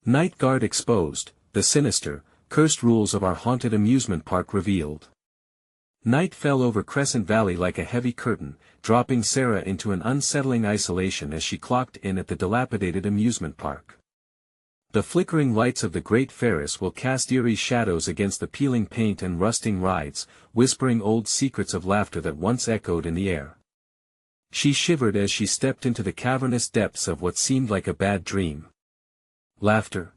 Night Guard exposed, the sinister, cursed rules of our haunted amusement park revealed. Night fell over Crescent Valley like a heavy curtain, dropping Sarah into an unsettling isolation as she clocked in at the dilapidated amusement park. The flickering lights of the Great Ferris will cast eerie shadows against the peeling paint and rusting rides, whispering old secrets of laughter that once echoed in the air. She shivered as she stepped into the cavernous depths of what seemed like a bad dream. Laughter.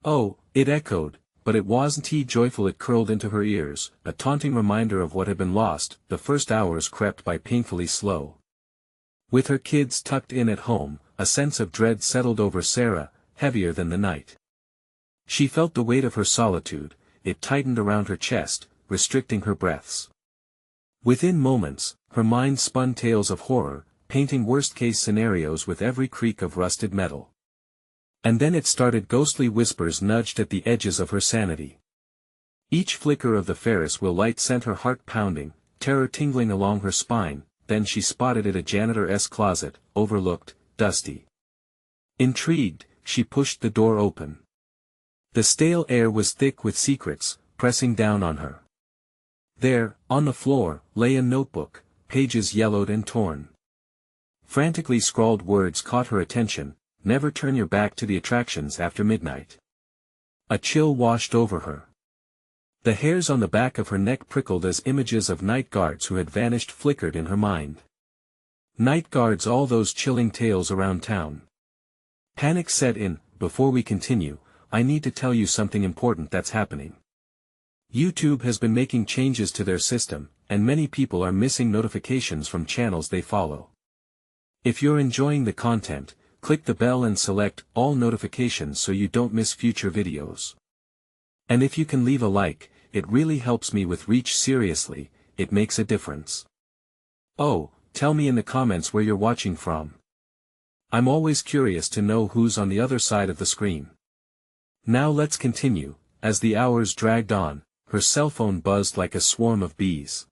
Oh, it echoed, but it wasn't joyful. It curled into her ears, a taunting reminder of what had been lost. The first hours crept by painfully slow. With her kids tucked in at home, a sense of dread settled over Sarah, heavier than the night. She felt the weight of her solitude, it tightened around her chest, restricting her breaths. Within moments, her mind spun tales of horror, painting worst-case scenarios with every creak of rusted metal. And then it started. Ghostly whispers nudged at the edges of her sanity. Each flicker of the Ferris wheel light sent her heart pounding, terror tingling along her spine. Then she spotted it, a janitor's closet, overlooked, dusty. Intrigued, she pushed the door open. The stale air was thick with secrets, pressing down on her. There, on the floor, lay a notebook, pages yellowed and torn. Frantically scrawled words caught her attention. Never turn your back to the attractions after midnight. A chill washed over her. The hairs on the back of her neck prickled as images of night guards who had vanished flickered in her mind. Night guards, all those chilling tales around town. Panic set in. Before we continue, I need to tell you something important that's happening. YouTube has been making changes to their system, and many people are missing notifications from channels they follow. If you're enjoying the content, click the bell and select all notifications so you don't miss future videos. And if you can leave a like, it really helps me with reach. Seriously, it makes a difference. Oh, tell me in the comments where you're watching from. I'm always curious to know who's on the other side of the screen. Now let's continue. As the hours dragged on, her cell phone buzzed like a swarm of bees.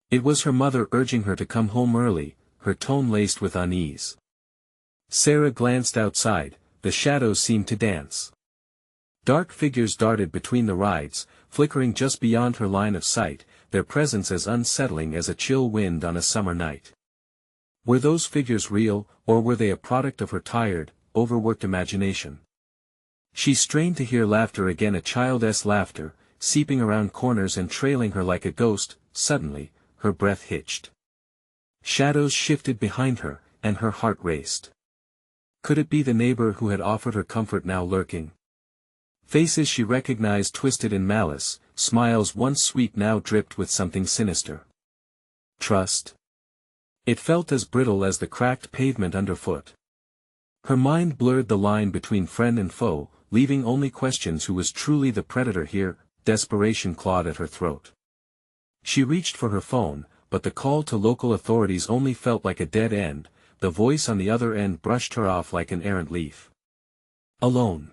It was her mother urging her to come home early, her tone laced with unease. Sarah glanced outside. The shadows seemed to dance. Dark figures darted between the rides, flickering just beyond her line of sight, their presence as unsettling as a chill wind on a summer night. Were those figures real, or were they a product of her tired, overworked imagination? She strained to hear laughter again, a child's laughter, seeping around corners and trailing her like a ghost. Suddenly, her breath hitched. Shadows shifted behind her, and her heart raced. Could it be the neighbor who had offered her comfort now lurking? Faces she recognized twisted in malice, smiles once sweet now dripped with something sinister. Trust. It felt as brittle as the cracked pavement underfoot. Her mind blurred the line between friend and foe, leaving only questions: who was truly the predator here? Desperation clawed at her throat. She reached for her phone, but the call to local authorities only felt like a dead end. The voice on the other end brushed her off like an errant leaf. Alone.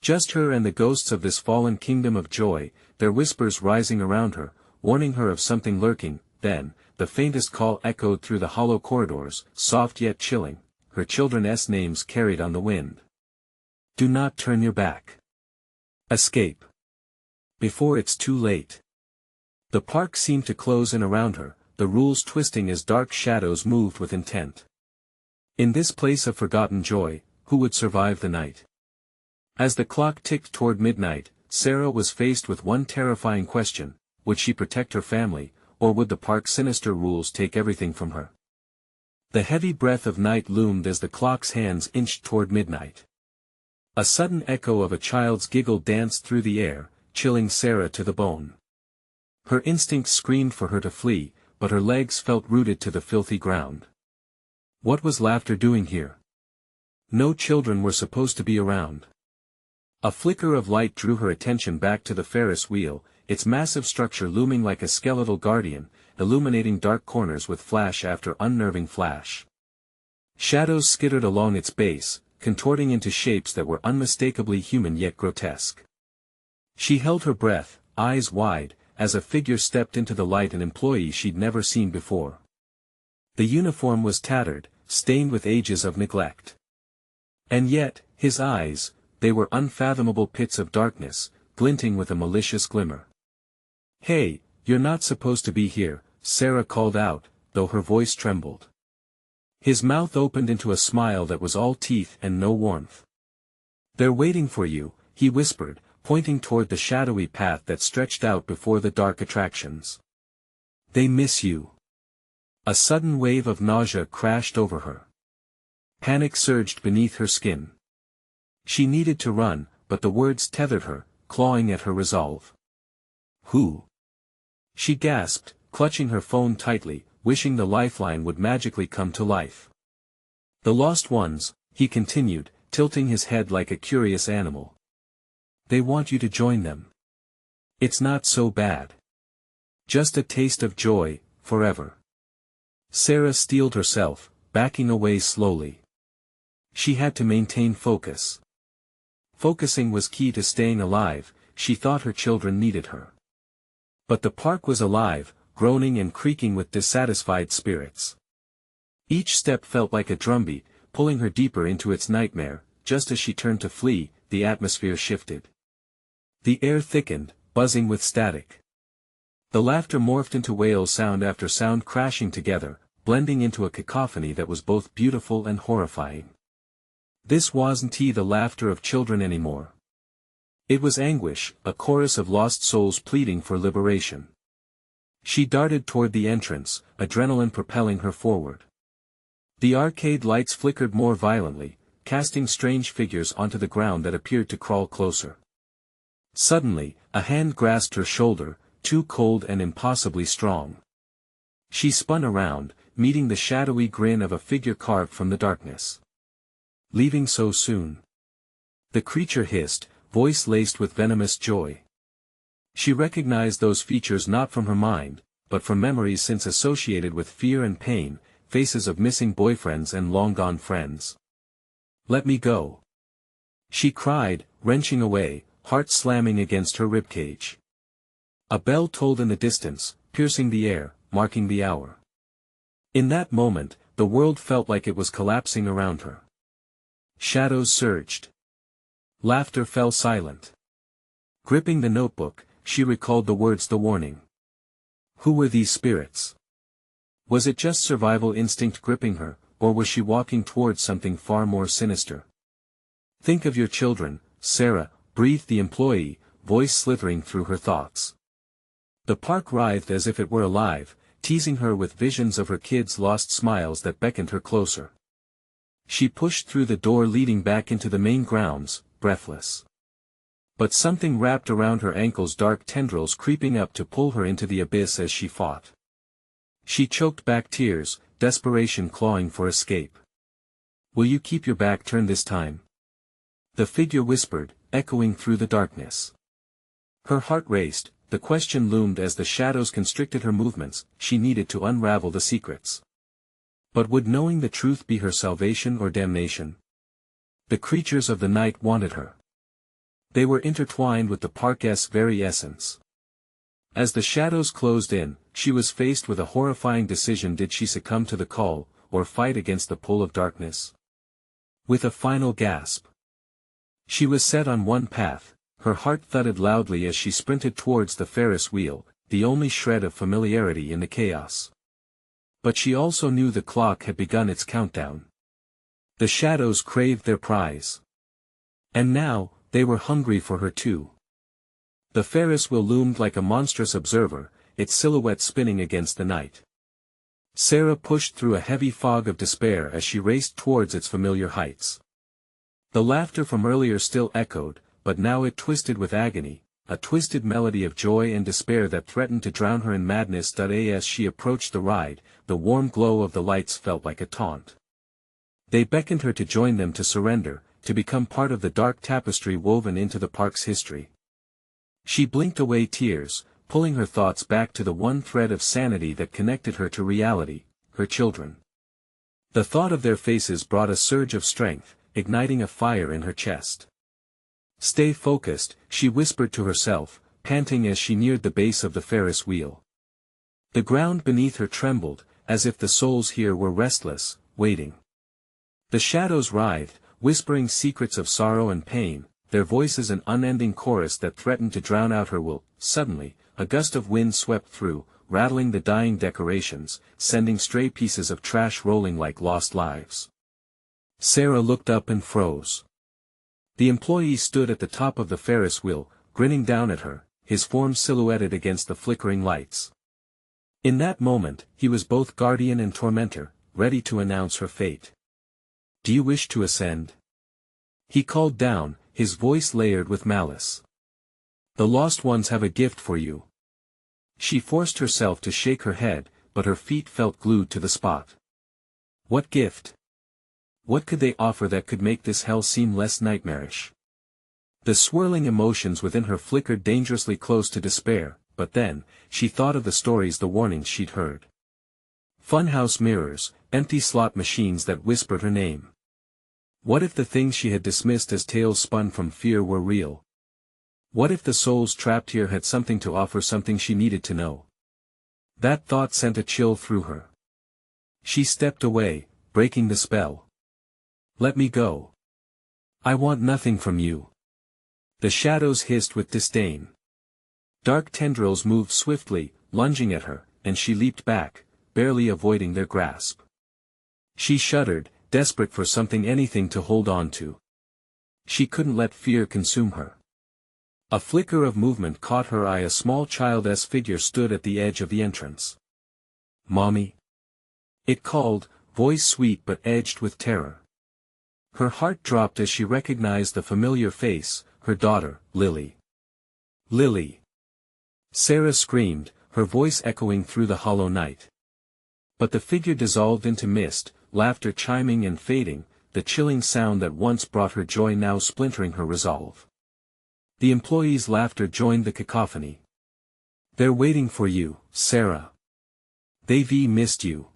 Just her and the ghosts of this fallen kingdom of joy, their whispers rising around her, warning her of something lurking. Then, the faintest call echoed through the hollow corridors, soft yet chilling, her children's names carried on the wind. Do not turn your back. Escape. Before it's too late. The park seemed to close in around her, the rules twisting as dark shadows moved with intent. In this place of forgotten joy, who would survive the night? As the clock ticked toward midnight, Sarah was faced with one terrifying question: would she protect her family, or would the park's sinister rules take everything from her? The heavy breath of night loomed as the clock's hands inched toward midnight. A sudden echo of a child's giggle danced through the air, chilling Sarah to the bone. Her instincts screamed for her to flee, but her legs felt rooted to the filthy ground. What was laughter doing here? No children were supposed to be around. A flicker of light drew her attention back to the Ferris wheel, its massive structure looming like a skeletal guardian, illuminating dark corners with flash after unnerving flash. Shadows skittered along its base, contorting into shapes that were unmistakably human yet grotesque. She held her breath, eyes wide, as a figure stepped into the light, an employee she'd never seen before. The uniform was tattered, stained with ages of neglect. And yet, His eyes, they were unfathomable pits of darkness, glinting with a malicious glimmer. "Hey, you're not supposed to be here," Sarah called out, though her voice trembled. His mouth opened into a smile that was all teeth and no warmth. "They're waiting for you," he whispered, pointing toward the shadowy path that stretched out before the dark attractions. "They miss you." A sudden wave of nausea crashed over her. Panic surged beneath her skin. She needed to run, but the words tethered her, clawing at her resolve. "Who?" she gasped, clutching her phone tightly, wishing the lifeline would magically come to life. "The lost ones," he continued, tilting his head like a curious animal. "They want you to join them. It's not so bad. Just a taste of joy, forever." Sarah steeled herself, backing away slowly. She had to maintain focus. Focusing was key to staying alive. She thought her children needed her. But the park was alive, groaning and creaking with dissatisfied spirits. Each step felt like a drumbeat, pulling her deeper into its nightmare. Just as she turned to flee, the atmosphere shifted. The air thickened, buzzing with static. The laughter morphed into wail sound after sound crashing together, blending into a cacophony that was both beautiful and horrifying. This wasn't the laughter of children anymore. It was anguish, a chorus of lost souls pleading for liberation. She darted toward the entrance, adrenaline propelling her forward. The arcade lights flickered more violently, casting strange figures onto the ground that appeared to crawl closer. Suddenly, a hand grasped her shoulder, too cold and impossibly strong. She spun around, meeting the shadowy grin of a figure carved from the darkness. "Leaving so soon?" the creature hissed, voice laced with venomous joy. She recognized those features not from her mind, but from memories since associated with fear and pain, faces of missing boyfriends and long-gone friends. "Let me go!" she cried, wrenching away, heart slamming against her ribcage. A bell tolled in the distance, piercing the air, marking the hour. In that moment, the world felt like it was collapsing around her. Shadows surged. Laughter fell silent. Gripping the notebook, she recalled the words, the warning. Who were these spirits? Was it just survival instinct gripping her, or was she walking towards something far more sinister? "Think of your children, Sarah," breathed the employee, voice slithering through her thoughts. The park writhed as if it were alive, teasing her with visions of her kids' lost smiles that beckoned her closer. She pushed through the door leading back into the main grounds, breathless. But something wrapped around her ankles, dark tendrils creeping up to pull her into the abyss as she fought. She choked back tears, desperation clawing for escape. "Will you keep your back turned this time?" the figure whispered, echoing through the darkness. Her heart raced, the question loomed as the shadows constricted her movements. She needed to unravel the secrets. But would knowing the truth be her salvation or damnation? The creatures of the night wanted her. They were intertwined with the park's very essence. As the shadows closed in, she was faced with a horrifying decision: did she succumb to the call, or fight against the pull of darkness? With a final gasp, she was set on one path. Her heart thudded loudly as she sprinted towards the Ferris wheel, the only shred of familiarity in the chaos. But she also knew the clock had begun its countdown. The shadows craved their prize. And now, they were hungry for her too. The Ferris wheel loomed like a monstrous observer, its silhouette spinning against the night. Sarah pushed through a heavy fog of despair as she raced towards its familiar heights. The laughter from earlier still echoed, but now it twisted with agony, a twisted melody of joy and despair that threatened to drown her in madness. As she approached the ride, the warm glow of the lights felt like a taunt. They beckoned her to join them, to surrender, to become part of the dark tapestry woven into the park's history. She blinked away tears, pulling her thoughts back to the one thread of sanity that connected her to reality, her children. The thought of their faces brought a surge of strength, igniting a fire in her chest. "Stay focused," she whispered to herself, panting as she neared the base of the Ferris wheel. The ground beneath her trembled, as if the souls here were restless, waiting. The shadows writhed, whispering secrets of sorrow and pain, their voices an unending chorus that threatened to drown out her will. Suddenly, a gust of wind swept through, rattling the dying decorations, sending stray pieces of trash rolling like lost lives. Sarah looked up and froze. The employee stood at the top of the Ferris wheel, grinning down at her, his form silhouetted against the flickering lights. In that moment, he was both guardian and tormentor, ready to announce her fate. "Do you wish to ascend?" he called down, his voice layered with malice. "The lost ones have a gift for you." She forced herself to shake her head, but her feet felt glued to the spot. What gift? What could they offer that could make this hell seem less nightmarish? The swirling emotions within her flickered dangerously close to despair, but then, she thought of the stories, the warnings she'd heard. Funhouse mirrors, empty slot machines that whispered her name. What if the things she had dismissed as tales spun from fear were real? What if the souls trapped here had something to offer, something she needed to know? That thought sent a chill through her. She stepped away, breaking the spell. "Let me go. I want nothing from you." The shadows hissed with disdain. Dark tendrils moved swiftly, lunging at her, and she leaped back, barely avoiding their grasp. She shuddered, desperate for something, anything to hold on to. She couldn't let fear consume her. A flicker of movement caught her eye. A small child's figure stood at the edge of the entrance. "Mommy?" it called, voice sweet but edged with terror. Her heart dropped as she recognized the familiar face, her daughter, Lily. "Lily!" Sarah screamed, her voice echoing through the hollow night. But the figure dissolved into mist, laughter chiming and fading, the chilling sound that once brought her joy now splintering her resolve. The employees' laughter joined the cacophony. "They're waiting for you, Sarah. They've missed you."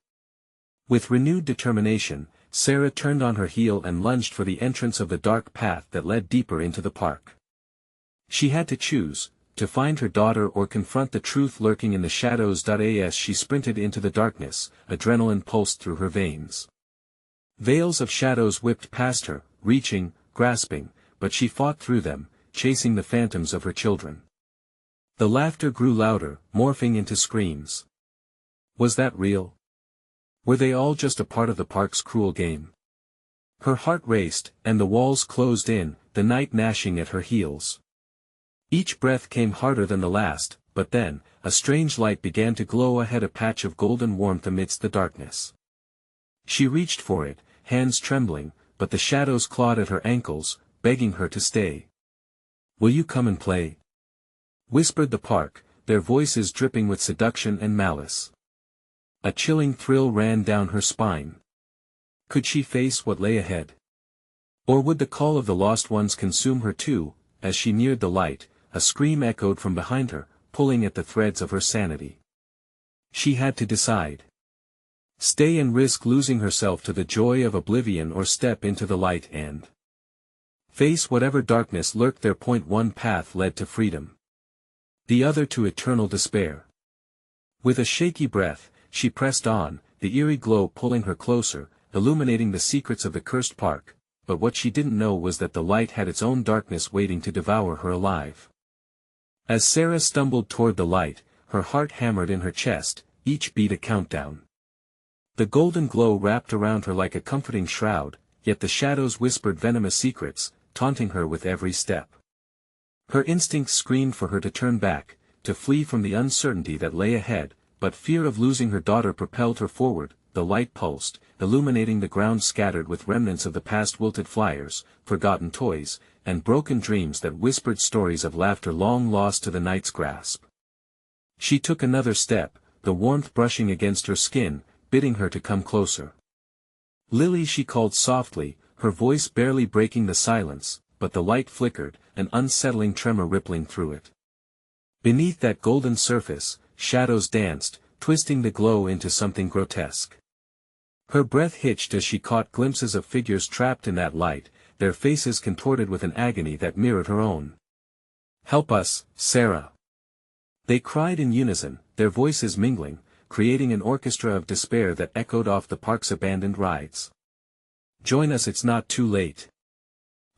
With renewed determination, Sarah turned on her heel and lunged for the entrance of the dark path that led deeper into the park. She had to choose, to find her daughter or confront the truth lurking in the shadows. As she sprinted into the darkness, adrenaline pulsed through her veins. Veils of shadows whipped past her, reaching, grasping, but she fought through them, chasing the phantoms of her children. The laughter grew louder, morphing into screams. Was that real? Were they all just a part of the park's cruel game? Her heart raced, and the walls closed in, the night gnashing at her heels. Each breath came harder than the last, but then, a strange light began to glow ahead, a patch of golden warmth amidst the darkness. She reached for it, hands trembling, but the shadows clawed at her ankles, begging her to stay. "Will you come and play?" whispered the park, their voices dripping with seduction and malice. A chilling thrill ran down her spine. Could she face what lay ahead? Or would the call of the lost ones consume her too? As she neared the light, a scream echoed from behind her, pulling at the threads of her sanity. She had to decide. Stay and risk losing herself to the joy of oblivion, or step into the light and face whatever darkness lurked there. One path led to freedom. The other to eternal despair. With a shaky breath, she pressed on, the eerie glow pulling her closer, illuminating the secrets of the cursed park, but what she didn't know was that the light had its own darkness waiting to devour her alive. As Sarah stumbled toward the light, her heart hammered in her chest, each beat a countdown. The golden glow wrapped around her like a comforting shroud, yet the shadows whispered venomous secrets, taunting her with every step. Her instincts screamed for her to turn back, to flee from the uncertainty that lay ahead, but fear of losing her daughter propelled her forward. The light pulsed, illuminating the ground scattered with remnants of the past, wilted flyers, forgotten toys, and broken dreams that whispered stories of laughter long lost to the night's grasp. She took another step, the warmth brushing against her skin, bidding her to come closer. "Lily," she called softly, her voice barely breaking the silence, but the light flickered, an unsettling tremor rippling through it. Beneath that golden surface, shadows danced, twisting the glow into something grotesque. Her breath hitched as she caught glimpses of figures trapped in that light, their faces contorted with an agony that mirrored her own. "Help us, Sarah!" they cried in unison, their voices mingling, creating an orchestra of despair that echoed off the park's abandoned rides. Join us, it's not too late.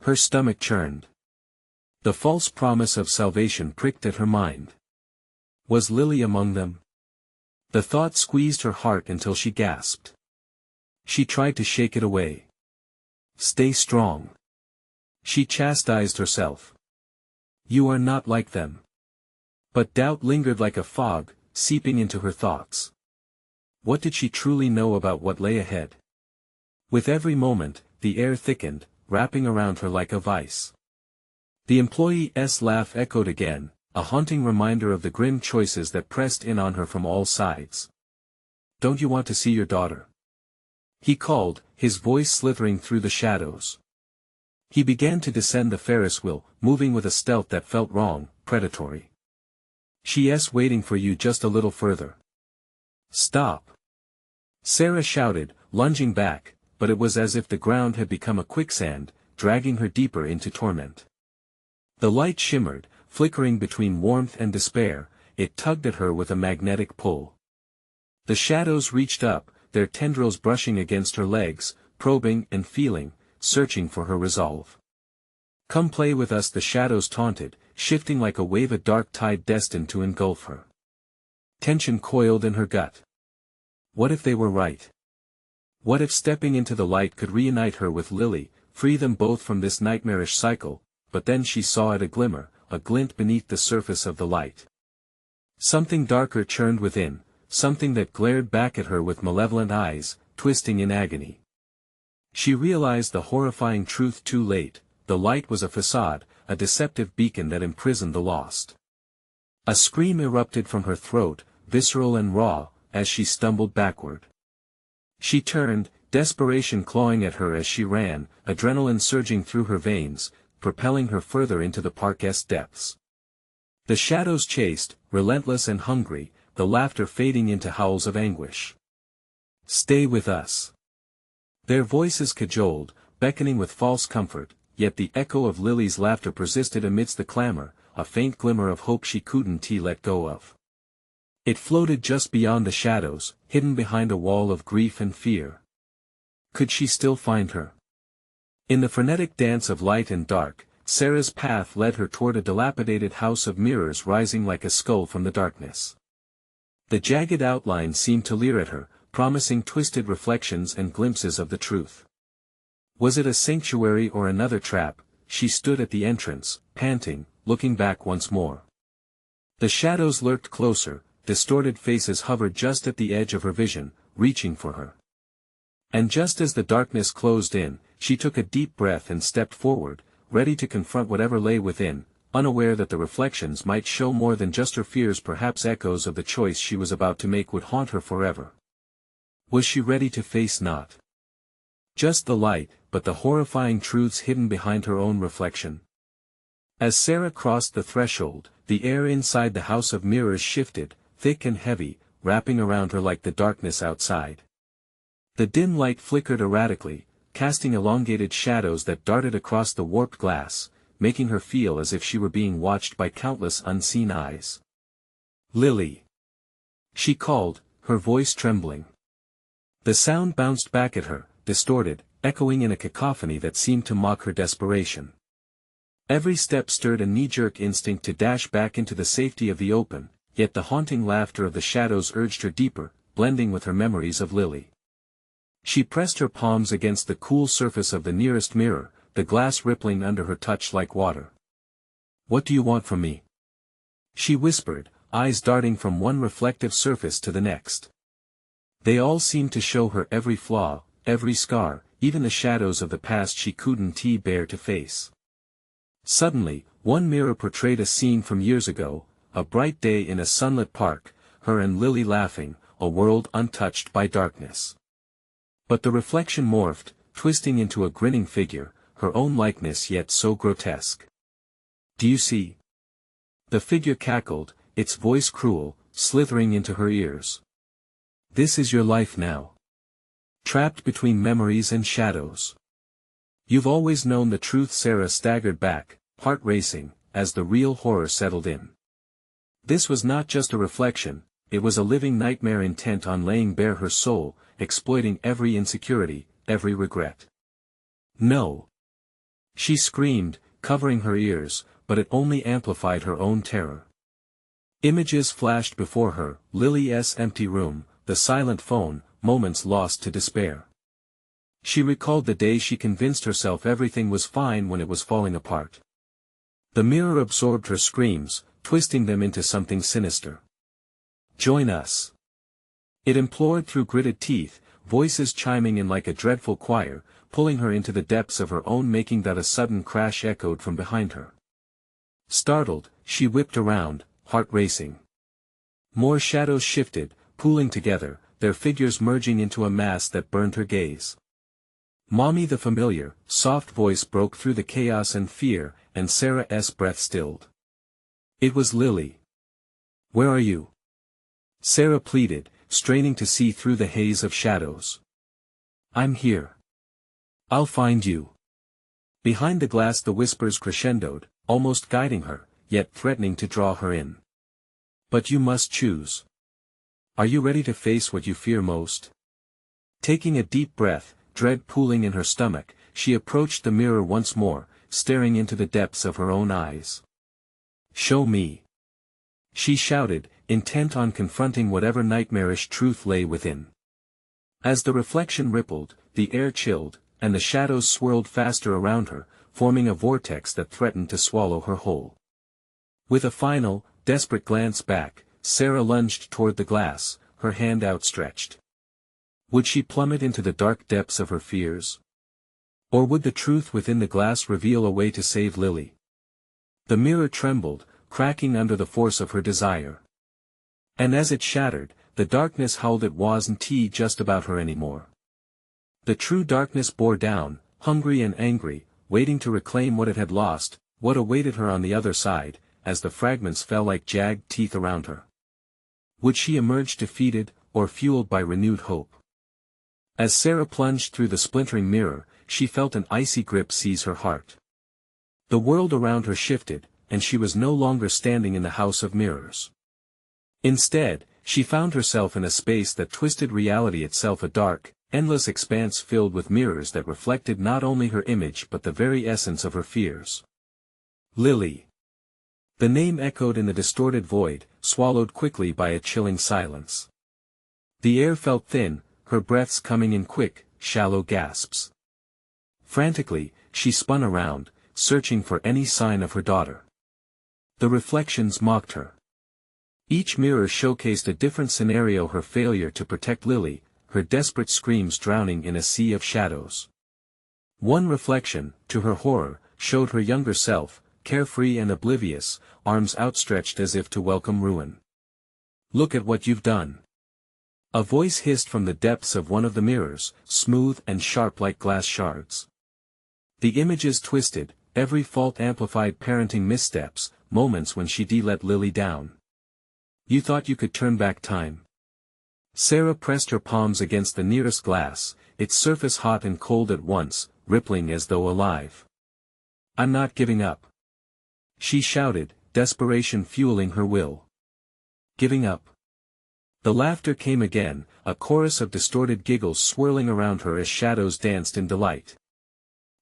Her stomach churned. The false promise of salvation pricked at her mind. Was Lily among them? The thought squeezed her heart until she gasped. She tried to shake it away. Stay strong. She chastised herself. You are not like them. But doubt lingered like a fog, seeping into her thoughts. What did she truly know about what lay ahead? With every moment, the air thickened, wrapping around her like a vice. The employee's laugh echoed again, a haunting reminder of the grim choices that pressed in on her from all sides. Don't you want to see your daughter? He called, his voice slithering through the shadows. He began to descend the Ferris wheel, moving with a stealth that felt wrong, predatory. She's waiting for you just a little further. Stop! Sarah shouted, lunging back, but it was as if the ground had become a quicksand, dragging her deeper into torment. The light shimmered, flickering between warmth and despair, it tugged at her with a magnetic pull. The shadows reached up, their tendrils brushing against her legs, probing and feeling, searching for her resolve. Come play with us, the shadows taunted, shifting like a wave, a dark tide destined to engulf her. Tension coiled in her gut. What if they were right? What if stepping into the light could reunite her with Lily, free them both from this nightmarish cycle? But then she saw it, a glimmer, a glint beneath the surface of the light. Something darker churned within, something that glared back at her with malevolent eyes, twisting in agony. She realized the horrifying truth too late: the light was a facade, a deceptive beacon that imprisoned the lost. A scream erupted from her throat, visceral and raw, as she stumbled backward. She turned, desperation clawing at her as she ran, adrenaline surging through her veins, propelling her further into the park's depths. The shadows chased, relentless and hungry, the laughter fading into howls of anguish. Stay with us. Their voices cajoled, beckoning with false comfort, yet the echo of Lily's laughter persisted amidst the clamor, a faint glimmer of hope she couldn't let go of. It floated just beyond the shadows, hidden behind a wall of grief and fear. Could she still find her? In the frenetic dance of light and dark, Sarah's path led her toward a dilapidated house of mirrors rising like a skull from the darkness. The jagged outline seemed to leer at her, promising twisted reflections and glimpses of the truth. Was it a sanctuary or another trap? She stood at the entrance, panting, looking back once more. The shadows lurked closer, distorted faces hovered just at the edge of her vision, reaching for her. And just as the darkness closed in, she took a deep breath and stepped forward, ready to confront whatever lay within, unaware that the reflections might show more than just her fears, perhaps echoes of the choice she was about to make would haunt her forever. Was she ready to face not just the light, but the horrifying truths hidden behind her own reflection? As Sarah crossed the threshold, the air inside the house of mirrors shifted, thick and heavy, wrapping around her like the darkness outside. The dim light flickered erratically, casting elongated shadows that darted across the warped glass, making her feel as if she were being watched by countless unseen eyes. Lily! She called, her voice trembling. The sound bounced back at her, distorted, echoing in a cacophony that seemed to mock her desperation. Every step stirred a knee-jerk instinct to dash back into the safety of the open, yet the haunting laughter of the shadows urged her deeper, blending with her memories of Lily. She pressed her palms against the cool surface of the nearest mirror, the glass rippling under her touch like water. What do you want from me? She whispered, eyes darting from one reflective surface to the next. They all seemed to show her every flaw, every scar, even the shadows of the past she couldn't bear to face. Suddenly, one mirror portrayed a scene from years ago, a bright day in a sunlit park, her and Lily laughing, a world untouched by darkness. But the reflection morphed, twisting into a grinning figure, her own likeness yet so grotesque. Do you see? The figure cackled, its voice cruel, slithering into her ears. This is your life now. Trapped between memories and shadows. You've always known the truth. Sarah staggered back, heart racing, as the real horror settled in. This was not just a reflection, it was a living nightmare intent on laying bare her soul, exploiting every insecurity, every regret. No. She screamed, covering her ears, but it only amplified her own terror. Images flashed before her, Lily's empty room, the silent phone, moments lost to despair. She recalled the day she convinced herself everything was fine when it was falling apart. The mirror absorbed her screams, twisting them into something sinister. "Join us." It implored through gritted teeth, voices chiming in like a dreadful choir, pulling her into the depths of her own making that a sudden crash echoed from behind her. Startled, she whipped around, heart racing. More shadows shifted, pooling together, their figures merging into a mass that burned her gaze. "Mommy," the familiar, soft voice broke through the chaos and fear, and Sarah's breath stilled. It was Lily. "Where are you?" Sarah pleaded, straining to see through the haze of shadows. "I'm here. I'll find you." Behind the glass the whispers crescendoed, almost guiding her, yet threatening to draw her in. "But you must choose. Are you ready to face what you fear most?" Taking a deep breath, dread pooling in her stomach, she approached the mirror once more, staring into the depths of her own eyes. "Show me," she shouted, intent on confronting whatever nightmarish truth lay within. As the reflection rippled, the air chilled, and the shadows swirled faster around her, forming a vortex that threatened to swallow her whole. With a final, desperate glance back, Sarah lunged toward the glass, her hand outstretched. Would she plummet into the dark depths of her fears? Or would the truth within the glass reveal a way to save Lily? The mirror trembled, cracking under the force of her desire. And as it shattered, the darkness howled it wasn't just about her anymore. The true darkness bore down, hungry and angry, waiting to reclaim what it had lost, what awaited her on the other side, as the fragments fell like jagged teeth around her. Would she emerge defeated, or fueled by renewed hope? As Sarah plunged through the splintering mirror, she felt an icy grip seize her heart. The world around her shifted, and she was no longer standing in the house of mirrors. Instead, she found herself in a space that twisted reality itself, a dark, endless expanse filled with mirrors that reflected not only her image but the very essence of her fears. Lily. The name echoed in the distorted void, swallowed quickly by a chilling silence. The air felt thin, her breaths coming in quick, shallow gasps. Frantically, she spun around, searching for any sign of her daughter. The reflections mocked her. Each mirror showcased a different scenario: her failure to protect Lily, her desperate screams drowning in a sea of shadows. One reflection, to her horror, showed her younger self, carefree and oblivious, arms outstretched as if to welcome ruin. "Look at what you've done." A voice hissed from the depths of one of the mirrors, smooth and sharp like glass shards. The images twisted, every fault amplified: parenting missteps, moments when she let Lily down. "You thought you could turn back time?" Sarah pressed her palms against the nearest glass, its surface hot and cold at once, rippling as though alive. "I'm not giving up," she shouted, desperation fueling her will. "Giving up?" The laughter came again, a chorus of distorted giggles swirling around her as shadows danced in delight.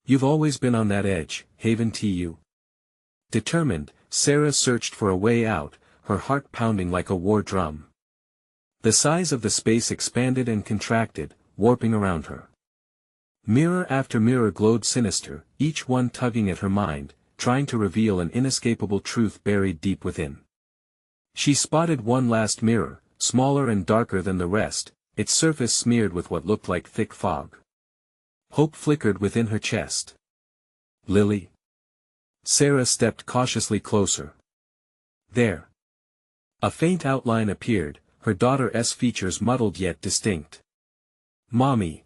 "You've always been on that edge, haven't you?" Determined, Sarah searched for a way out, her heart pounding like a war drum. The size of the space expanded and contracted, warping around her. Mirror after mirror glowed sinister, each one tugging at her mind, trying to reveal an inescapable truth buried deep within. She spotted one last mirror, smaller and darker than the rest, its surface smeared with what looked like thick fog. Hope flickered within her chest. "Lily?" Sarah stepped cautiously closer. There. A faint outline appeared, her daughter's features muddled yet distinct. "Mommy."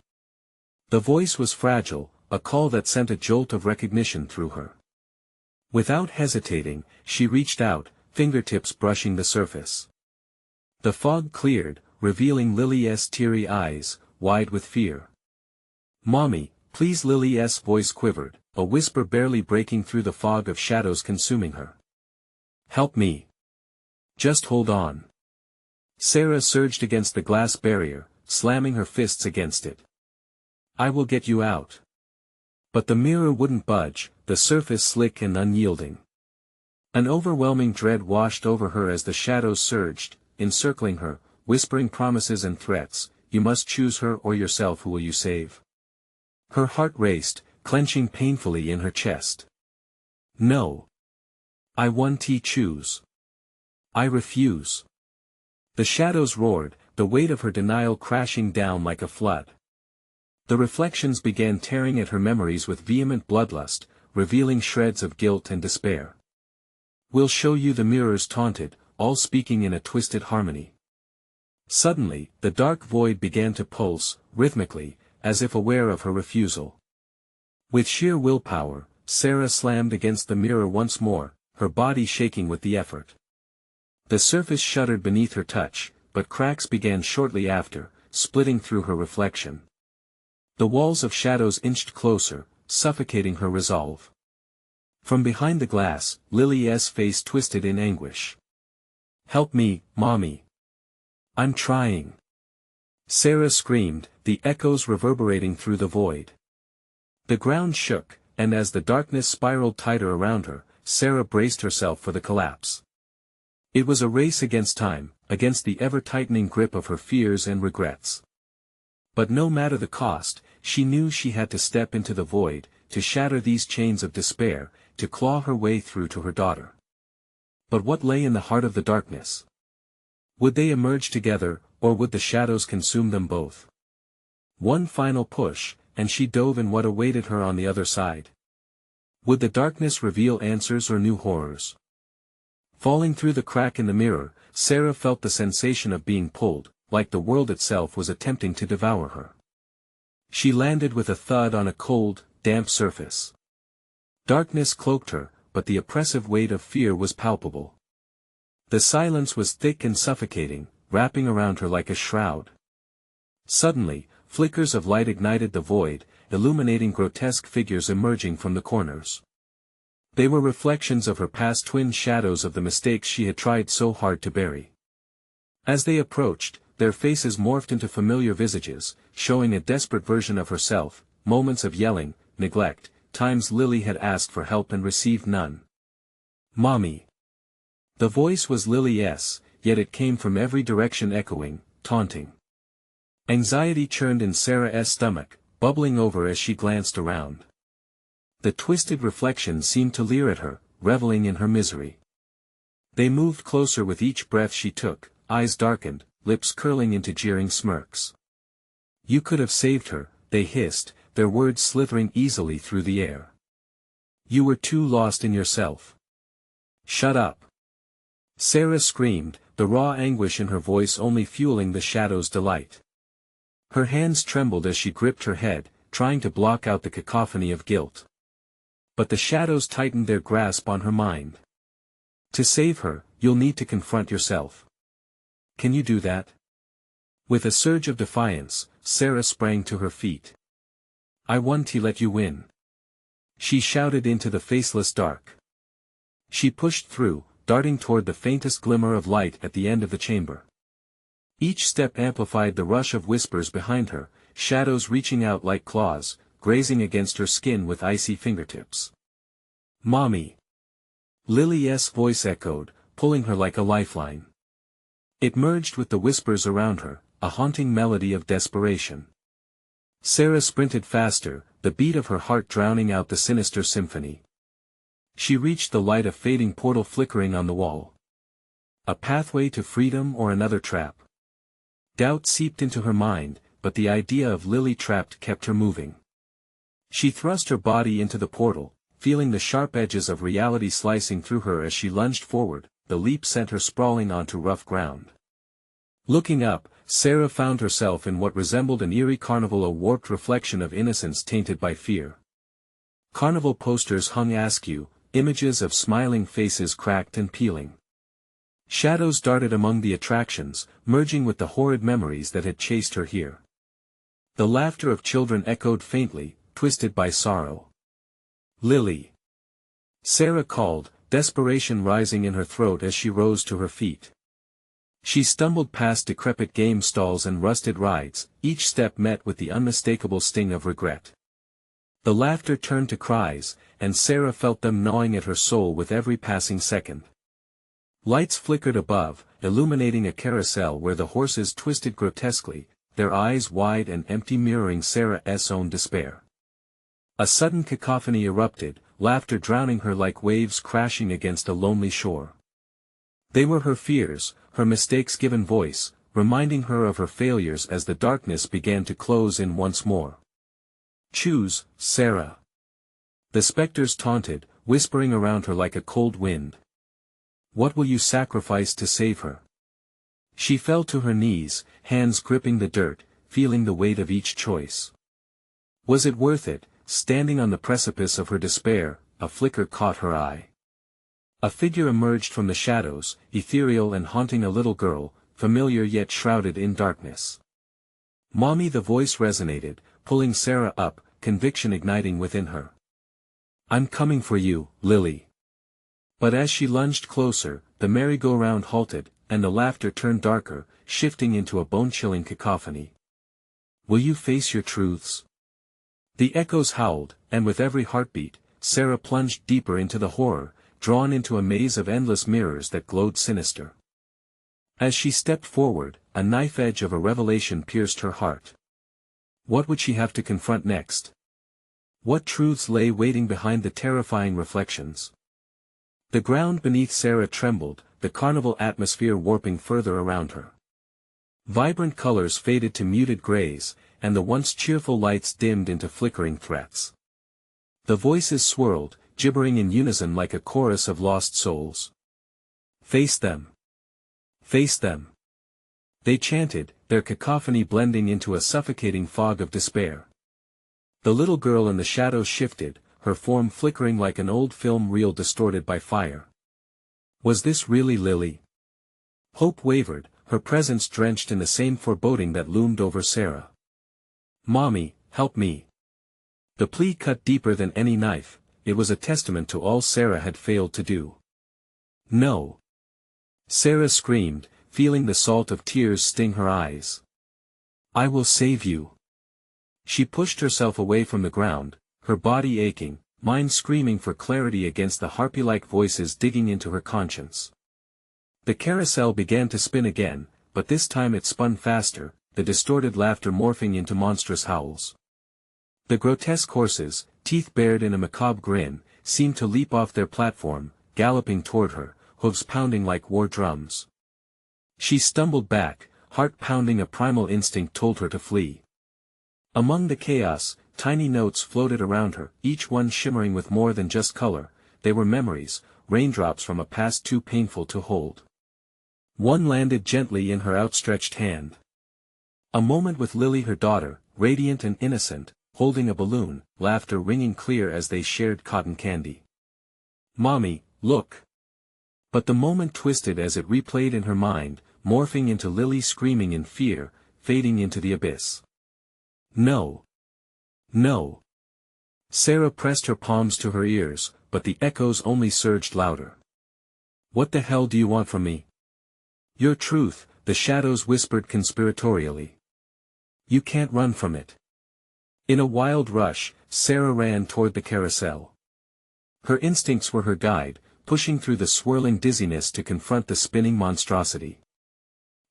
The voice was fragile, a call that sent a jolt of recognition through her. Without hesitating, she reached out, fingertips brushing the surface. The fog cleared, revealing Lily's teary eyes, wide with fear. "Mommy, please." Lily's voice quivered, a whisper barely breaking through the fog of shadows consuming her. "Help me. Just hold on." Sarah surged against the glass barrier, slamming her fists against it. "I will get you out." But the mirror wouldn't budge, the surface slick and unyielding. An overwhelming dread washed over her as the shadows surged, encircling her, whispering promises and threats. You must choose her or yourself. Who will you save? Her heart raced, clenching painfully in her chest. No. I won't choose. I refuse. The shadows roared, the weight of her denial crashing down like a flood. The reflections began tearing at her memories with vehement bloodlust, revealing shreds of guilt and despair. We'll show you, the mirrors taunted, all speaking in a twisted harmony. Suddenly, the dark void began to pulse, rhythmically, as if aware of her refusal. With sheer willpower, Sarah slammed against the mirror once more, her body shaking with the effort. The surface shuddered beneath her touch, but cracks began shortly after, splitting through her reflection. The walls of shadows inched closer, suffocating her resolve. From behind the glass, Lily's face twisted in anguish. Help me, Mommy. I'm trying. Sarah screamed, the echoes reverberating through the void. The ground shook, and as the darkness spiraled tighter around her, Sarah braced herself for the collapse. It was a race against time, against the ever-tightening grip of her fears and regrets. But no matter the cost, she knew she had to step into the void, to shatter these chains of despair, to claw her way through to her daughter. But what lay in the heart of the darkness? Would they emerge together, or would the shadows consume them both? One final push, and she dove in what awaited her on the other side. Would the darkness reveal answers or new horrors? Falling through the crack in the mirror, Sarah felt the sensation of being pulled, like the world itself was attempting to devour her. She landed with a thud on a cold, damp surface. Darkness cloaked her, but the oppressive weight of fear was palpable. The silence was thick and suffocating, wrapping around her like a shroud. Suddenly, flickers of light ignited the void, illuminating grotesque figures emerging from the corners. They were reflections of her past, twin shadows of the mistakes she had tried so hard to bury. As they approached, their faces morphed into familiar visages, showing a desperate version of herself, moments of yelling, neglect, times Lily had asked for help and received none. Mommy. The voice was Lily's, yet it came from every direction, echoing, taunting. Anxiety churned in Sarah's stomach, bubbling over as she glanced around. The twisted reflection seemed to leer at her, reveling in her misery. They moved closer with each breath she took, eyes darkened, lips curling into jeering smirks. You could have saved her, they hissed, their words slithering easily through the air. You were too lost in yourself. Shut up. Sarah screamed, the raw anguish in her voice only fueling the shadow's delight. Her hands trembled as she gripped her head, trying to block out the cacophony of guilt. But the shadows tightened their grasp on her mind. To save her, you'll need to confront yourself. Can you do that? With a surge of defiance, Sarah sprang to her feet. I won't let you win. She shouted into the faceless dark. She pushed through, darting toward the faintest glimmer of light at the end of the chamber. Each step amplified the rush of whispers behind her, shadows reaching out like claws, grazing against her skin with icy fingertips. Mommy. Lily's voice echoed, pulling her like a lifeline. It merged with the whispers around her, a haunting melody of desperation. Sarah sprinted faster, the beat of her heart drowning out the sinister symphony. She reached the light, a fading portal flickering on the wall. A pathway to freedom or another trap? Doubt seeped into her mind, but the idea of Lily trapped kept her moving. She thrust her body into the portal, feeling the sharp edges of reality slicing through her as she lunged forward. The leap sent her sprawling onto rough ground. Looking up, Sarah found herself in what resembled an eerie carnival, a warped reflection of innocence tainted by fear. Carnival posters hung askew, images of smiling faces cracked and peeling. Shadows darted among the attractions, merging with the horrid memories that had chased her here. The laughter of children echoed faintly, twisted by sorrow. Lily. Sarah called, desperation rising in her throat as she rose to her feet. She stumbled past decrepit game stalls and rusted rides, each step met with the unmistakable sting of regret. The laughter turned to cries, and Sarah felt them gnawing at her soul with every passing second. Lights flickered above, illuminating a carousel where the horses twisted grotesquely, their eyes wide and empty mirroring Sarah's own despair. A sudden cacophony erupted, laughter drowning her like waves crashing against a lonely shore. They were her fears, her mistakes given voice, reminding her of her failures as the darkness began to close in once more. "Choose, Sarah." The specters taunted, whispering around her like a cold wind. "What will you sacrifice to save her?" She fell to her knees, hands gripping the dirt, feeling the weight of each choice. Was it worth it? Standing on the precipice of her despair, a flicker caught her eye. A figure emerged from the shadows, ethereal and haunting a little girl, familiar yet shrouded in darkness. "Mommy," the voice resonated, pulling Sarah up, conviction igniting within her. "I'm coming for you, Lily." But as she lunged closer, the merry-go-round halted, and the laughter turned darker, shifting into a bone-chilling cacophony. "Will you face your truths?" The echoes howled, and with every heartbeat, Sarah plunged deeper into the horror, drawn into a maze of endless mirrors that glowed sinister. As she stepped forward, a knife edge of a revelation pierced her heart. What would she have to confront next? What truths lay waiting behind the terrifying reflections? The ground beneath Sarah trembled, the carnival atmosphere warping further around her. Vibrant colors faded to muted grays, and the once cheerful lights dimmed into flickering threats. The voices swirled, gibbering in unison like a chorus of lost souls. "Face them! Face them!" They chanted, their cacophony blending into a suffocating fog of despair. The little girl in the shadows shifted, her form flickering like an old film reel distorted by fire. Was this really Lily? Hope wavered, her presence drenched in the same foreboding that loomed over Sarah. "Mommy, help me." The plea cut deeper than any knife, it was a testament to all Sarah had failed to do. "No." Sarah screamed, feeling the salt of tears sting her eyes. "I will save you." She pushed herself away from the ground, her body aching, mind screaming for clarity against the harpy-like voices digging into her conscience. The carousel began to spin again, but this time it spun faster, the distorted laughter morphing into monstrous howls. The grotesque horses, teeth bared in a macabre grin, seemed to leap off their platform, galloping toward her, hooves pounding like war drums. She stumbled back, heart pounding. A primal instinct told her to flee. Among the chaos, tiny notes floated around her, each one shimmering with more than just color. They were memories, raindrops from a past too painful to hold. One landed gently in her outstretched hand. A moment with Lily, her daughter, radiant and innocent, holding a balloon, laughter ringing clear as they shared cotton candy. "Mommy, look!" But the moment twisted as it replayed in her mind, morphing into Lily screaming in fear, fading into the abyss. "No! No!" Sarah pressed her palms to her ears, but the echoes only surged louder. "What the hell do you want from me?" "Your truth," the shadows whispered conspiratorially. "You can't run from it." In a wild rush, Sarah ran toward the carousel. Her instincts were her guide, pushing through the swirling dizziness to confront the spinning monstrosity.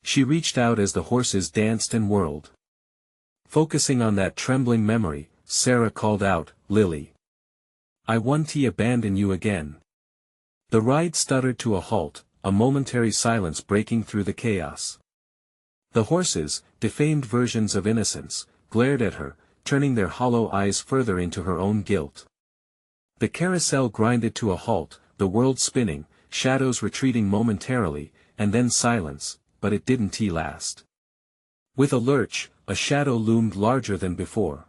She reached out as the horses danced and whirled. Focusing on that trembling memory, Sarah called out, "Lily, I won't abandon you again." The ride stuttered to a halt, a momentary silence breaking through the chaos. The horses, defamed versions of innocence, glared at her, turning their hollow eyes further into her own guilt. The carousel grinded to a halt, the world spinning, shadows retreating momentarily, and then silence, but it didn't last. With a lurch, a shadow loomed larger than before.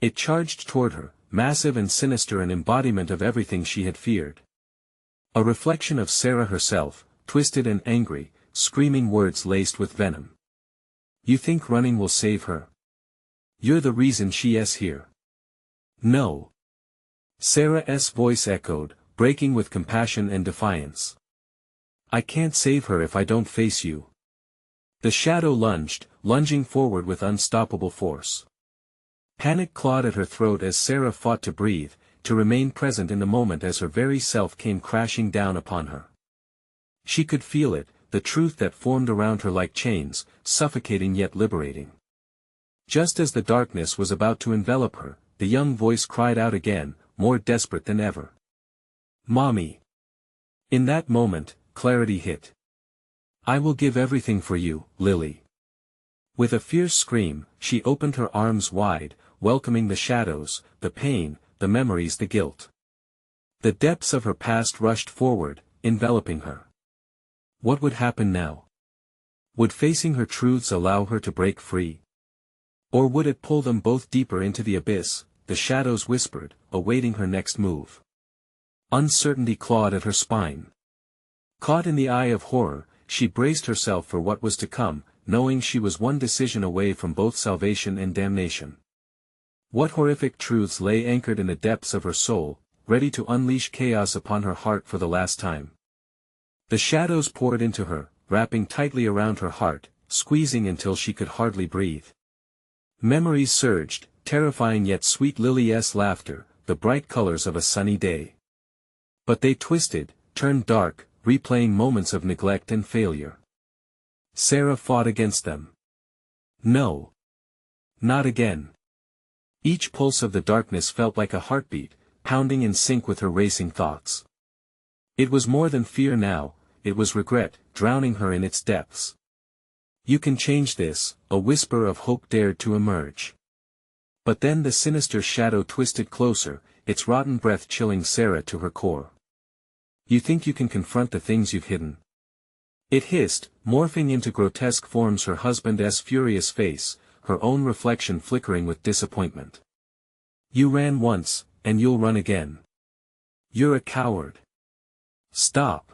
It charged toward her, massive and sinister, an embodiment of everything she had feared. A reflection of Sarah herself, twisted and angry, screaming words laced with venom. "You think running will save her? You're the reason she's here." "No." Sarah's voice echoed, breaking with compassion and defiance. "I can't save her if I don't face you." The shadow lunged, lunging forward with unstoppable force. Panic clawed at her throat as Sarah fought to breathe, to remain present in the moment as her very self came crashing down upon her. She could feel it, the truth that formed around her like chains, suffocating yet liberating. Just as the darkness was about to envelop her, the young voice cried out again, more desperate than ever. "Mommy!" In that moment, clarity hit. "I will give everything for you, Lily." With a fierce scream, she opened her arms wide, welcoming the shadows, the pain, the memories, the guilt. The depths of her past rushed forward, enveloping her. What would happen now? Would facing her truths allow her to break free? Or would it pull them both deeper into the abyss? The shadows whispered, awaiting her next move. Uncertainty clawed at her spine. Caught in the eye of horror, she braced herself for what was to come, knowing she was one decision away from both salvation and damnation. What horrific truths lay anchored in the depths of her soul, ready to unleash chaos upon her heart for the last time? The shadows poured into her, wrapping tightly around her heart, squeezing until she could hardly breathe. Memories surged, terrifying yet sweet. Lily's laughter, the bright colors of a sunny day. But they twisted, turned dark, replaying moments of neglect and failure. Sarah fought against them. No. Not again. Each pulse of the darkness felt like a heartbeat, pounding in sync with her racing thoughts. It was more than fear now, it was regret, drowning her in its depths. "You can change this," a whisper of hope dared to emerge. But then the sinister shadow twisted closer, its rotten breath chilling Sarah to her core. "You think you can confront the things you've hidden?" It hissed, morphing into grotesque forms, her husband's furious face, her own reflection flickering with disappointment. "You ran once, and you'll run again. You're a coward. Stop.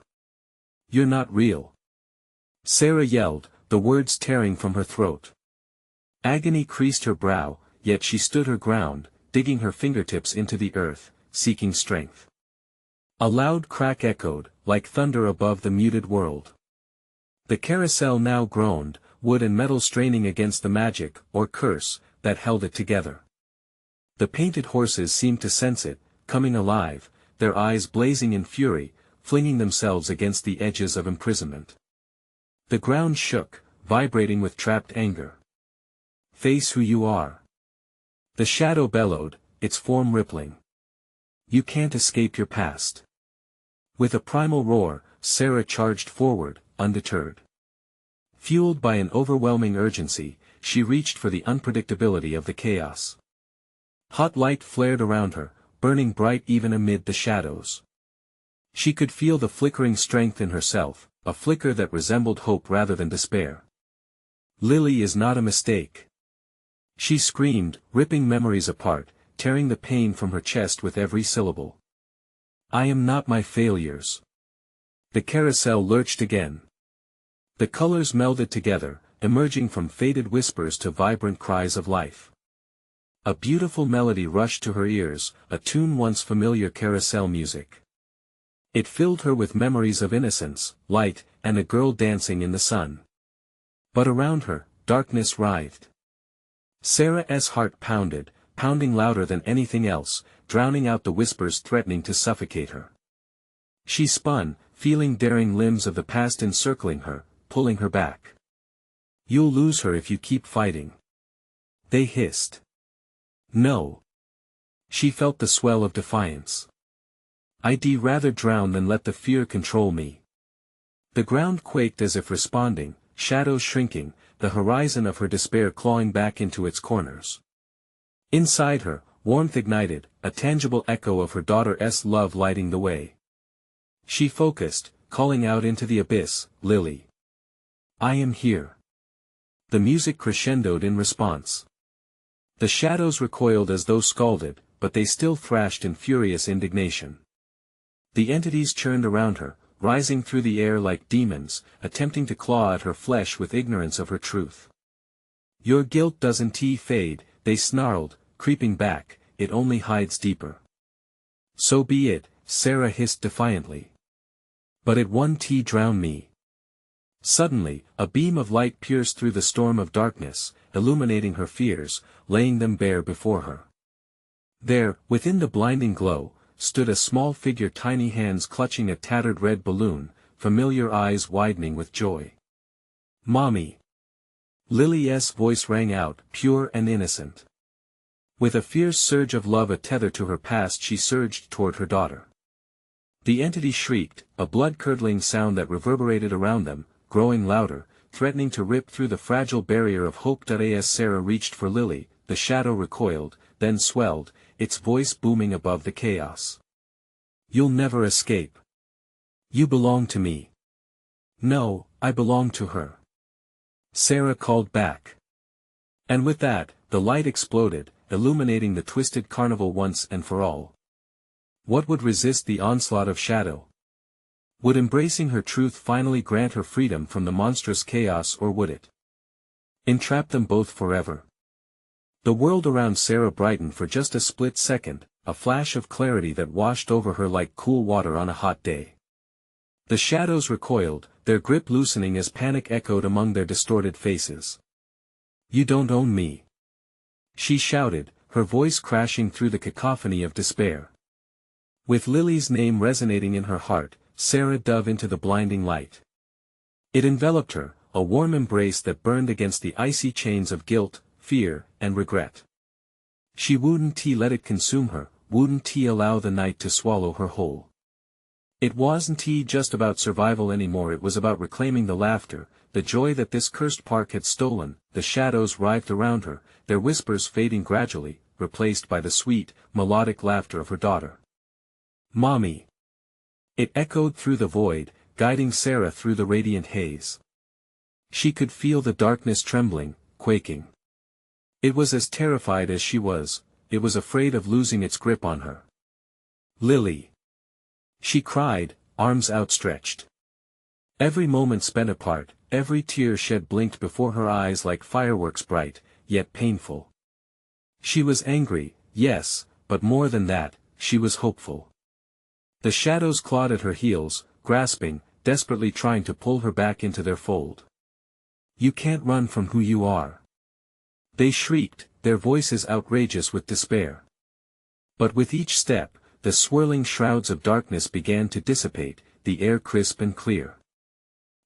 You're not real." Sarah yelled, the words tearing from her throat. Agony creased her brow, yet she stood her ground, digging her fingertips into the earth, seeking strength. A loud crack echoed, like thunder above the muted world. The carousel now groaned, wood and metal straining against the magic, or curse, that held it together. The painted horses seemed to sense it, coming alive, their eyes blazing in fury, flinging themselves against the edges of imprisonment. The ground shook, vibrating with trapped anger. "Face who you are." The shadow bellowed, its form rippling. "You can't escape your past." With a primal roar, Sarah charged forward, undeterred. Fueled by an overwhelming urgency, she reached for the unpredictability of the chaos. Hot light flared around her, burning bright even amid the shadows. She could feel the flickering strength in herself, a flicker that resembled hope rather than despair. "Lily is not a mistake." She screamed, ripping memories apart, tearing the pain from her chest with every syllable. "I am not my failures." The carousel lurched again. The colors melded together, emerging from faded whispers to vibrant cries of life. A beautiful melody rushed to her ears, a tune once familiar carousel music. It filled her with memories of innocence, light, and a girl dancing in the sun. But around her, darkness writhed. Sarah's heart pounded, pounding louder than anything else, drowning out the whispers threatening to suffocate her. She spun, feeling daring limbs of the past encircling her, pulling her back. "You'll lose her if you keep fighting," they hissed. "No." She felt the swell of defiance. "I'd rather drown than let the fear control me." The ground quaked as if responding, shadows shrinking, the horizon of her despair clawing back into its corners. Inside her, warmth ignited, a tangible echo of her daughter's love lighting the way. She focused, calling out into the abyss, "Lily. I am here." The music crescendoed in response. The shadows recoiled as though scalded, but they still thrashed in furious indignation. The entities churned around her, rising through the air like demons, attempting to claw at her flesh with ignorance of her truth. "Your guilt doesn't fade," they snarled, creeping back, "it only hides deeper." "So be it," Sarah hissed defiantly. "But it won't drown me." Suddenly, a beam of light pierced through the storm of darkness, illuminating her fears, laying them bare before her. There, within the blinding glow, stood a small figure, tiny hands clutching a tattered red balloon, familiar eyes widening with joy. "Mommy!" Lily's voice rang out, pure and innocent. With a fierce surge of love, a tether to her past, she surged toward her daughter. The entity shrieked, a blood-curdling sound that reverberated around them, growing louder, threatening to rip through the fragile barrier of hope. As Sarah reached for Lily, the shadow recoiled, then swelled, its voice booming above the chaos. "You'll never escape. You belong to me." "No, I belong to her," Sarah called back. And with that, the light exploded, illuminating the twisted carnival once and for all. What would resist the onslaught of shadow? Would embracing her truth finally grant her freedom from the monstrous chaos, or would it entrap them both forever? The world around Sarah brightened for just a split second, a flash of clarity that washed over her like cool water on a hot day. The shadows recoiled, their grip loosening as panic echoed among their distorted faces. "You don't own me," she shouted, her voice crashing through the cacophony of despair. With Lily's name resonating in her heart, Sarah dove into the blinding light. It enveloped her, a warm embrace that burned against the icy chains of guilt, fear, and regret. She wouldn't let it consume her, wouldn't allow the night to swallow her whole. It wasn't just about survival anymore, it was about reclaiming the laughter, the joy that this cursed park had stolen. The shadows writhed around her, their whispers fading gradually, replaced by the sweet, melodic laughter of her daughter. "Mommy!" It echoed through the void, guiding Sarah through the radiant haze. She could feel the darkness trembling, quaking. It was as terrified as she was, it was afraid of losing its grip on her. "Lily!" she cried, arms outstretched. Every moment spent apart, every tear shed blinked before her eyes like fireworks, bright, yet painful. She was angry, yes, but more than that, she was hopeful. The shadows clawed at her heels, grasping, desperately trying to pull her back into their fold. "You can't run from who you are," they shrieked, their voices outrageous with despair. But with each step, the swirling shrouds of darkness began to dissipate, the air crisp and clear.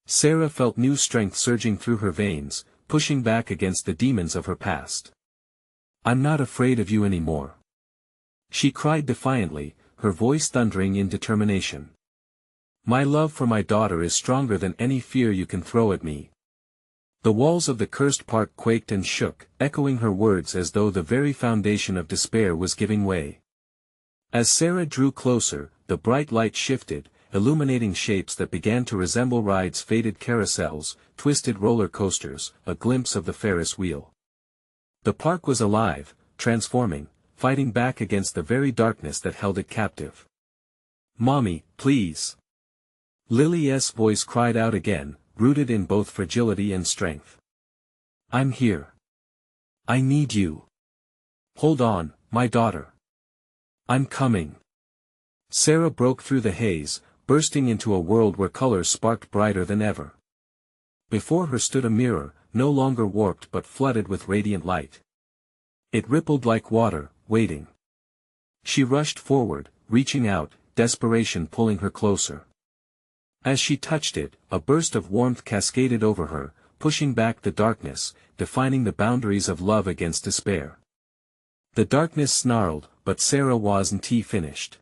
Sarah felt new strength surging through her veins, pushing back against the demons of her past. "I'm not afraid of you anymore," she cried defiantly, her voice thundering in determination. "My love for my daughter is stronger than any fear you can throw at me." The walls of the cursed park quaked and shook, echoing her words as though the very foundation of despair was giving way. As Sarah drew closer, the bright light shifted, illuminating shapes that began to resemble rides, faded carousels, twisted roller coasters, a glimpse of the Ferris wheel. The park was alive, transforming, fighting back against the very darkness that held it captive. "Mommy, please!" Lily's voice cried out again, rooted in both fragility and strength. "I'm here. I need you. Hold on, my daughter. I'm coming." Sarah broke through the haze, bursting into a world where colors sparked brighter than ever. Before her stood a mirror, no longer warped but flooded with radiant light. It rippled like water, waiting. She rushed forward, reaching out, desperation pulling her closer. As she touched it, a burst of warmth cascaded over her, pushing back the darkness, defining the boundaries of love against despair. The darkness snarled, but Sarah wasn't finished.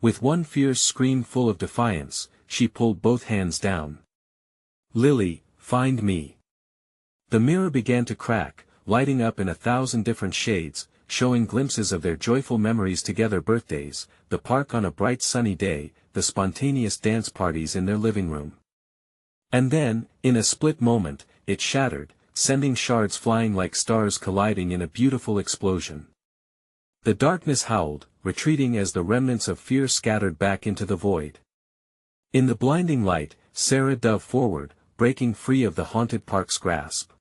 With one fierce scream full of defiance, she pulled both hands down. "Lily, find me." The mirror began to crack, lighting up in 1,000 different shades, showing glimpses of their joyful memories together, birthdays, the park on a bright sunny day, the spontaneous dance parties in their living room. And then, in a split moment, it shattered, sending shards flying like stars colliding in a beautiful explosion. The darkness howled, retreating as the remnants of fear scattered back into the void. In the blinding light, Sarah dove forward, breaking free of the haunted park's grasp.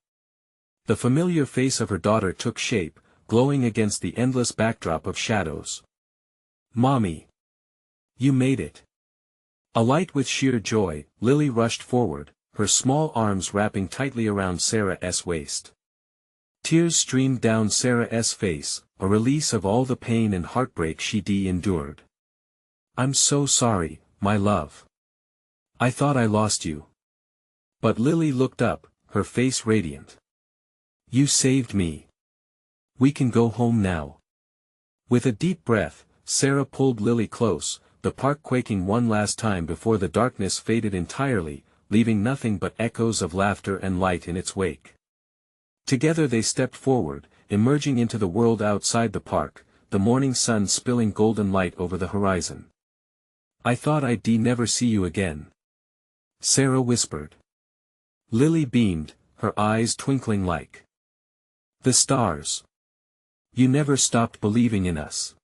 The familiar face of her daughter took shape, glowing against the endless backdrop of shadows. "Mommy! You made it!" Alight with sheer joy, Lily rushed forward, her small arms wrapping tightly around Sarah's waist. Tears streamed down Sarah's face, a release of all the pain and heartbreak she'd endured. "I'm so sorry, my love. I thought I lost you." But Lily looked up, her face radiant. "You saved me. We can go home now." With a deep breath, Sarah pulled Lily close, the park quaking one last time before the darkness faded entirely, leaving nothing but echoes of laughter and light in its wake. Together they stepped forward, emerging into the world outside the park, the morning sun spilling golden light over the horizon. "I thought I'd never see you again," Sarah whispered. Lily beamed, her eyes twinkling like the stars. "You never stopped believing in us."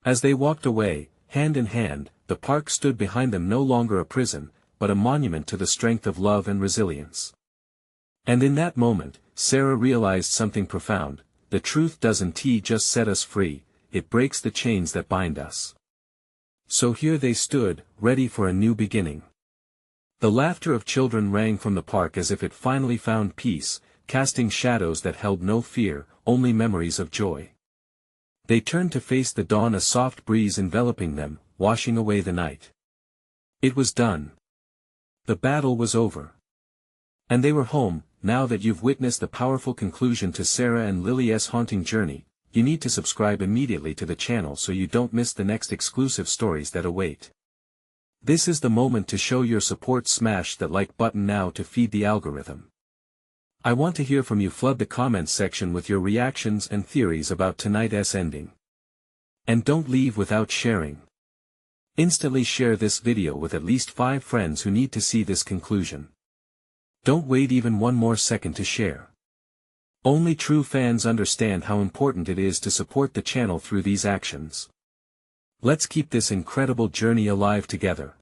As they walked away, hand in hand, the park stood behind them, no longer a prison, but a monument to the strength of love and resilience. And in that moment, Sarah realized something profound: the truth doesn't just set us free, it breaks the chains that bind us. So here they stood, ready for a new beginning. The laughter of children rang from the park as if it finally found peace, casting shadows that held no fear, only memories of joy. They turned to face the dawn, a soft breeze enveloping them, washing away the night. It was done. The battle was over. And they were home. Now that you've witnessed the powerful conclusion to Sarah and Lily's haunting journey, you need to subscribe immediately to the channel so you don't miss the next exclusive stories that await. This is the moment to show your support. Smash that like button now to feed the algorithm. I want to hear from you. Flood the comments section with your reactions and theories about tonight's ending. And don't leave without sharing. Instantly share this video with at least 5 friends who need to see this conclusion. Don't wait even one more second to share. Only true fans understand how important it is to support the channel through these actions. Let's keep this incredible journey alive together.